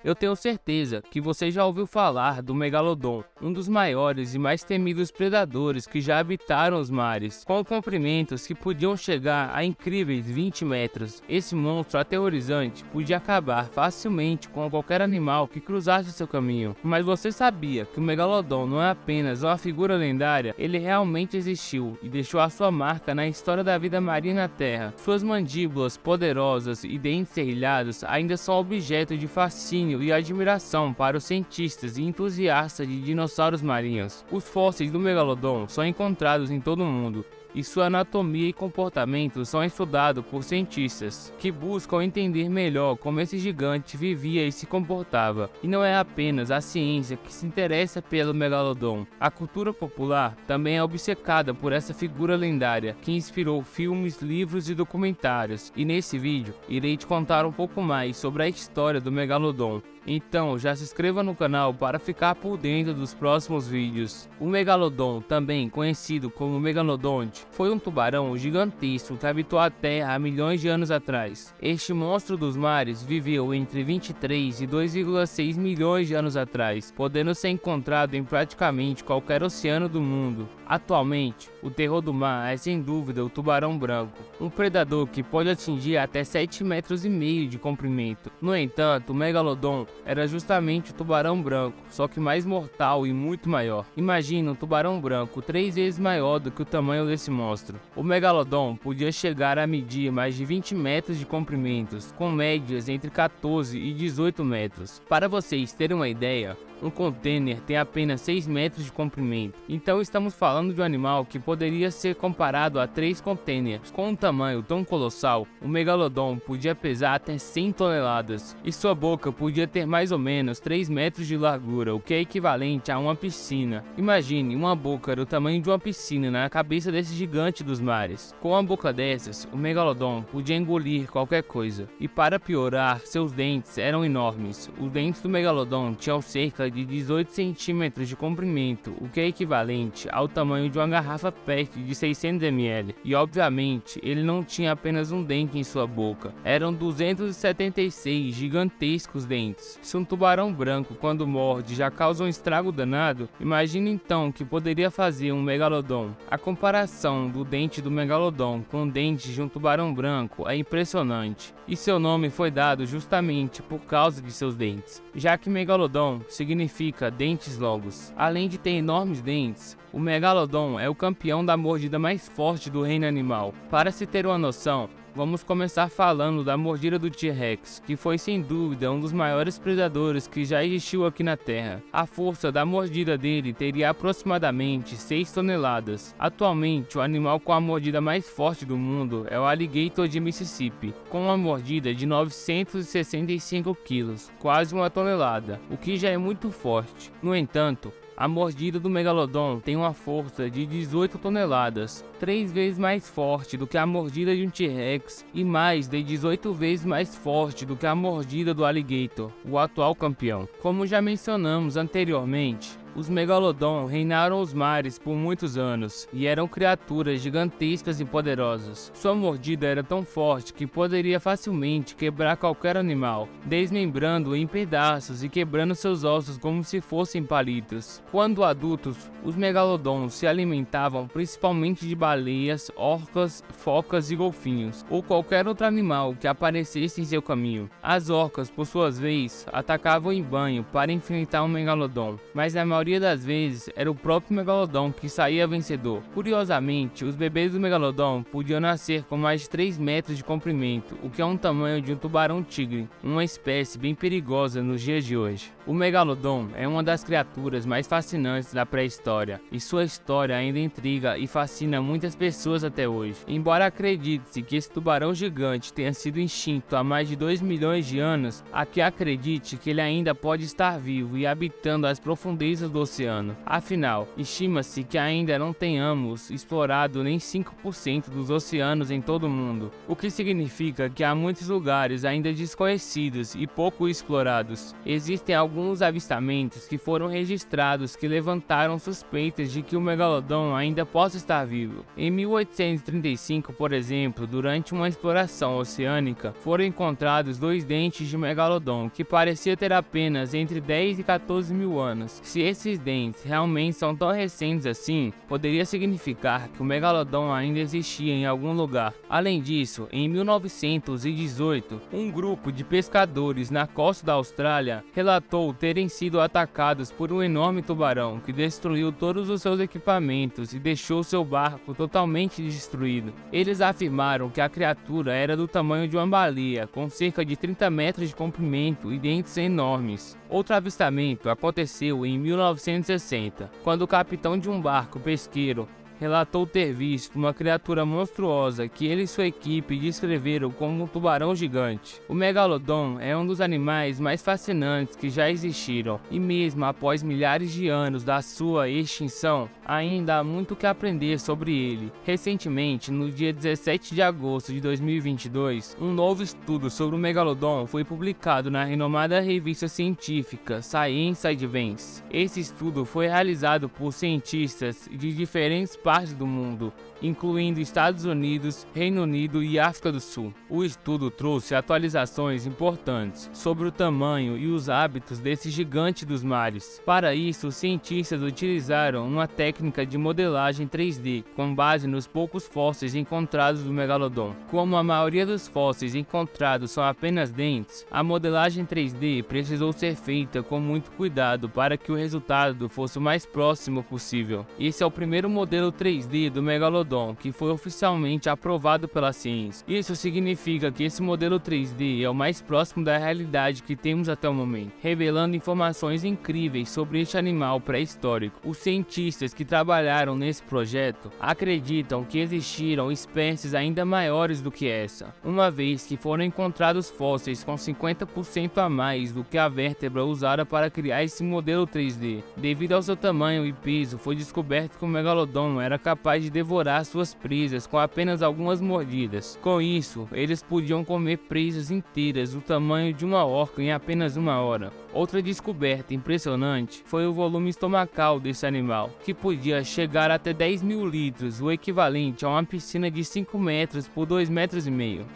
Eu tenho certeza que você já ouviu falar do Megalodon, um dos maiores e mais temidos predadores que já habitaram os mares, com comprimentos que podiam chegar a incríveis 20 metros. Esse monstro aterrorizante podia acabar facilmente com qualquer animal que cruzasse seu caminho. Mas você sabia que o Megalodon não é apenas uma figura lendária? Ele realmente existiu e deixou a sua marca na história da vida marinha na Terra. Suas mandíbulas poderosas e dentes serrilhados ainda são objeto de fascínio e admiração para os cientistas e entusiastas de dinossauros marinhos. Os fósseis do Megalodon são encontrados em todo o mundo, e sua anatomia e comportamento são estudados por cientistas que buscam entender melhor como esse gigante vivia e se comportava. E não é apenas a ciência que se interessa pelo Megalodon. A cultura popular também é obcecada por essa figura lendária que inspirou filmes, livros e documentários. E nesse vídeo irei te contar um pouco mais sobre a história do Megalodon. Então já se inscreva no canal para ficar por dentro dos próximos vídeos. O Megalodon, também conhecido como Megalodonte, foi um tubarão gigantesco que habitou a Terra há milhões de anos atrás. Este monstro dos mares viveu entre 23 e 2,6 milhões de anos atrás, podendo ser encontrado em praticamente qualquer oceano do mundo. Atualmente, o terror do mar é sem dúvida o tubarão branco, um predador que pode atingir até 7,5 metros de comprimento. No entanto, o Megalodon era justamente o tubarão branco, só que mais mortal e muito maior. Imagina um tubarão branco 3 vezes maior do que o tamanho desse monstro. O Megalodon podia chegar a medir mais de 20 metros de comprimento, com médias entre 14 e 18 metros. Para vocês terem uma ideia, um container tem apenas 6 metros de comprimento, então estamos falando de um animal que poderia ser comparado a 3 containers. Com um tamanho tão colossal, o Megalodon podia pesar até 100 toneladas, e sua boca podia ter mais ou menos 3 metros de largura, o que é equivalente a uma piscina. Imagine uma boca do tamanho de uma piscina na cabeça desse gigante dos mares. Com uma boca dessas, o Megalodon podia engolir qualquer coisa, e para piorar, seus dentes eram enormes. Os dentes do Megalodon tinham cerca de 18 centímetros de comprimento, o que é equivalente ao tamanho de uma garrafa PET de 600 ml. E obviamente, ele não tinha apenas um dente em sua boca, eram 276 gigantescos dentes. Se um tubarão branco, quando morde, já causa um estrago danado, imagine então o que poderia fazer um Megalodon. A comparação do dente do Megalodon com o dente de um tubarão branco é impressionante, e seu nome foi dado justamente por causa de seus dentes, já que Megalodon significa dentes longos. Além de ter enormes dentes, o Megalodon é o campeão da mordida mais forte do reino animal. Para se ter uma noção, vamos começar falando da mordida do T-Rex, que foi sem dúvida um dos maiores predadores que já existiu aqui na Terra. A força da mordida dele teria aproximadamente 6 toneladas. Atualmente, o animal com a mordida mais forte do mundo é o Alligator de Mississippi, com uma mordida de 965 quilos, quase 1 tonelada, o que já é muito forte. No entanto, a mordida do Megalodon tem uma força de 18 toneladas, 3 vezes mais forte do que a mordida de um T-Rex e mais de 18 vezes mais forte do que a mordida do Alligator, o atual campeão. Como já mencionamos anteriormente, os Megalodon reinaram os mares por muitos anos e eram criaturas gigantescas e poderosas. Sua mordida era tão forte que poderia facilmente quebrar qualquer animal, desmembrando-o em pedaços e quebrando seus ossos como se fossem palitos. Quando adultos, os Megalodons se alimentavam principalmente de baleias, orcas, focas e golfinhos, ou qualquer outro animal que aparecesse em seu caminho. As orcas, por sua vez, atacavam em banho para enfrentar um Megalodon, mas na maioria das vezes era o próprio Megalodon que saía vencedor. Curiosamente, os bebês do Megalodon podiam nascer com mais de 3 metros de comprimento, o que é um tamanho de um tubarão-tigre, uma espécie bem perigosa nos dias de hoje. O Megalodon é uma das criaturas mais fascinantes da pré-história, e sua história ainda intriga e fascina muitas pessoas até hoje. Embora acredite-se que esse tubarão gigante tenha sido extinto há mais de 2 milhões de anos, há quem acredite que ele ainda pode estar vivo e habitando as profundezas do do oceano. Afinal, estima-se que ainda não tenhamos explorado nem 5% dos oceanos em todo o mundo, o que significa que há muitos lugares ainda desconhecidos e pouco explorados. Existem alguns avistamentos que foram registrados que levantaram suspeitas de que o megalodon ainda possa estar vivo. Em 1835, por exemplo, durante uma exploração oceânica, foram encontrados 2 dentes de megalodon que parecia ter apenas entre 10 e 14 mil anos. Se esses dentes realmente são tão recentes assim, poderia significar que o megalodon ainda existia em algum lugar. Além disso, em 1918, um grupo de pescadores na costa da Austrália relatou terem sido atacados por um enorme tubarão que destruiu todos os seus equipamentos e deixou seu barco totalmente destruído. Eles afirmaram que a criatura era do tamanho de uma baleia, com cerca de 30 metros de comprimento e dentes enormes. Outro avistamento aconteceu em 1960, quando o capitão de um barco pesqueiro relatou ter visto uma criatura monstruosa que ele e sua equipe descreveram como um tubarão gigante. O megalodon é um dos animais mais fascinantes que já existiram, e mesmo após milhares de anos da sua extinção, ainda há muito que aprender sobre ele. Recentemente, no dia 17 de agosto de 2022, um novo estudo sobre o megalodon foi publicado na renomada revista científica Science Advance. Esse estudo foi realizado por cientistas de diferentes partes do mundo, incluindo Estados Unidos, Reino Unido e África do Sul. O estudo trouxe atualizações importantes sobre o tamanho e os hábitos desse gigante dos mares. Para isso, os cientistas utilizaram uma técnica de modelagem 3D com base nos poucos fósseis encontrados do megalodon. Como a maioria dos fósseis encontrados são apenas dentes, a modelagem 3D precisou ser feita com muito cuidado para que o resultado fosse o mais próximo possível. Esse é o primeiro modelo 3D do megalodon que foi oficialmente aprovado pela ciência. Isso significa que esse modelo 3D é o mais próximo da realidade que temos até o momento, revelando informações incríveis sobre este animal pré-histórico. Os cientistas que trabalharam nesse projeto acreditam que existiram espécies ainda maiores do que essa, uma vez que foram encontrados fósseis com 50% a mais do que a vértebra usada para criar esse modelo 3D. Devido ao seu tamanho e peso, foi descoberto que o megalodon era capaz de devorar suas presas com apenas algumas mordidas. Com isso, eles podiam comer presas inteiras do tamanho de uma orca em apenas 1 hora. Outra descoberta impressionante foi o volume estomacal desse animal, que podia chegar até 10 mil litros, o equivalente a uma piscina de 5 metros por 2,5 metros.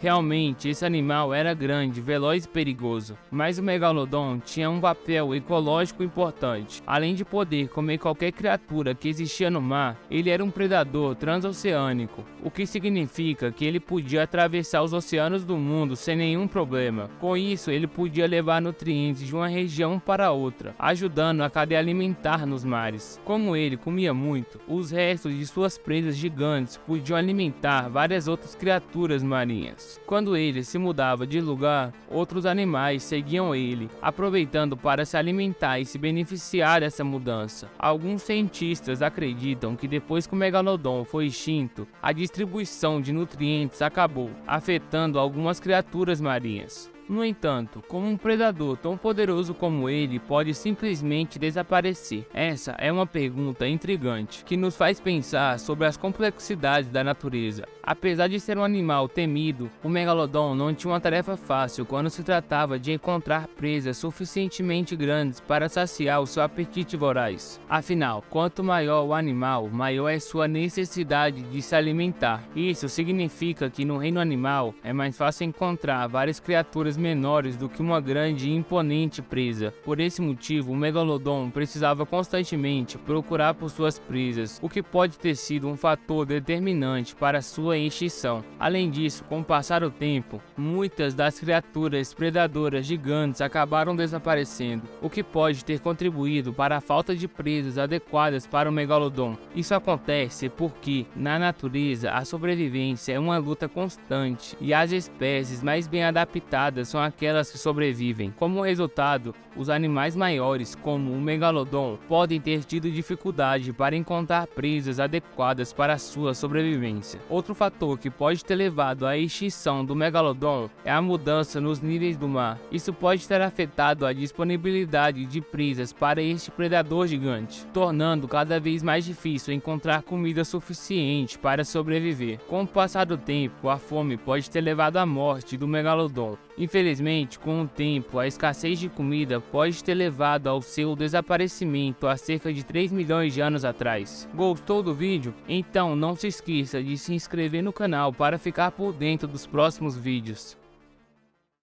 Realmente, esse animal era grande, veloz e perigoso, mas o megalodon tinha um papel ecológico importante. Além de poder comer qualquer criatura que existia no mar, ele era um predador transoceânico, o que significa que ele podia atravessar os oceanos do mundo sem nenhum problema. Com isso, ele podia levar nutrientes de uma região para outra, ajudando a cadeia alimentar nos mares. Como ele comia muito, os restos de suas presas gigantes podiam alimentar várias outras criaturas marinhas. Quando ele se mudava de lugar, outros animais seguiam ele, aproveitando para se alimentar e se beneficiar dessa mudança. Alguns cientistas acreditam que depois que o megalodon foi extinto, a distribuição de nutrientes acabou, afetando algumas criaturas marinhas. No entanto, como um predador tão poderoso como ele pode simplesmente desaparecer? Essa é uma pergunta intrigante, que nos faz pensar sobre as complexidades da natureza. Apesar de ser um animal temido, o megalodon não tinha uma tarefa fácil quando se tratava de encontrar presas suficientemente grandes para saciar o seu apetite voraz. Afinal, quanto maior o animal, maior é sua necessidade de se alimentar. Isso significa que no reino animal é mais fácil encontrar várias criaturas menores do que uma grande e imponente presa. Por esse motivo, o megalodon precisava constantemente procurar por suas presas, o que pode ter sido um fator determinante para sua extinção. Além disso, com o passar do tempo, muitas das criaturas predadoras gigantes acabaram desaparecendo, o que pode ter contribuído para a falta de presas adequadas para o megalodon. Isso acontece porque, na natureza, a sobrevivência é uma luta constante e as espécies mais bem adaptadas presas são aquelas que sobrevivem. Como resultado, os animais maiores, como o megalodon, podem ter tido dificuldade para encontrar presas adequadas para sua sobrevivência. Outro fator que pode ter levado à extinção do megalodon é a mudança nos níveis do mar. Isso pode ter afetado a disponibilidade de presas para este predador gigante, tornando cada vez mais difícil encontrar comida suficiente para sobreviver. Com o passar do tempo, a fome pode ter levado à morte do megalodon. Infelizmente, com o tempo, a escassez de comida pode ter levado ao seu desaparecimento há cerca de 3 milhões de anos atrás. Gostou do vídeo? Então não se esqueça de se inscrever no canal para ficar por dentro dos próximos vídeos.